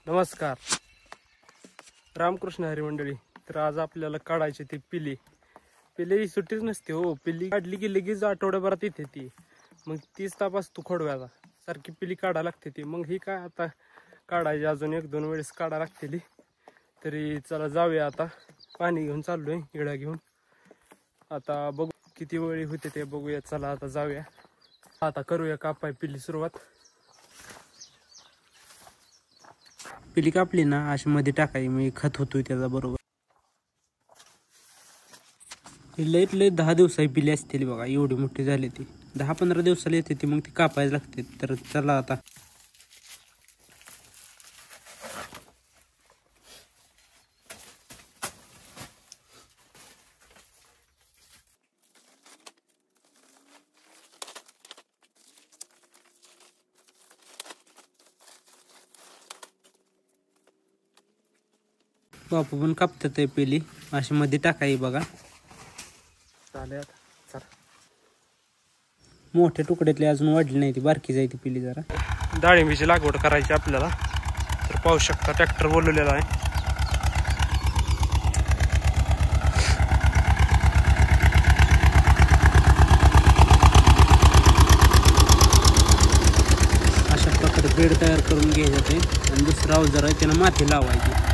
नमस्कार, रामकृष्ण हरी मंडळी. तर आज आपल्याला काढायची ती पिली सुट्टीच नसते हो. पिली काढली की लगेच आठवड्याभरात येते ती. मग 30 ताप असतो खोडव्याचा, सारखी पिली काढा लागते ती. मग ही काय आता काढायची, अजून 1-2 वेळेस काढा लागते. तरी चला जाऊया. आता पाणी घेऊन चाललोय, इळा घेऊन. आता बघू किती वेळी होते ते बघूया. चला आता जाऊया. आता करूया कापाय पिली सुरुवात. पिली कापली ना अशी मध्ये टाकायची, मी खत होतोय त्याचा बरोबर. लईत लई 10 दिवसाची पिली असते बघा, एवढी मोठी झाली ती. 10-15 दिवसाला येते ती, मग ती कापायला लागते. तर चला आता. बापू पण कापतात पिली अशी मध्ये टाकायची बघा. चालेल चला. मोठ्या तुकड्यातली अजून वाढली नाही, ती बारकी जायची पिली जरा. डाळिंबीची लागवड करायची आपल्याला. तर पाहू शकता ट्रॅक्टर बोलवलेला आहे. अशा प्रकारे बेड तयार करून घ्यायचं ते, आणि दुसरं अवजार आहे त्यानं माती लावायची.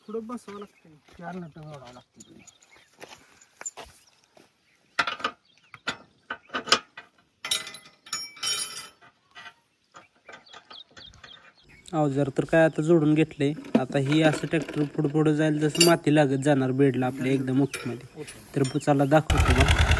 पुढं बसवावं लागतं, 4 नट जोडावं लागते. अवजार तर काय आता जोडून घेतलंय. आता ही असं ट्रॅक्टर पुढं जायला जसं माती लागत जाणार बेडला आपल्या एकदम मुख्यमध्ये. तर चला दाखवतो मग.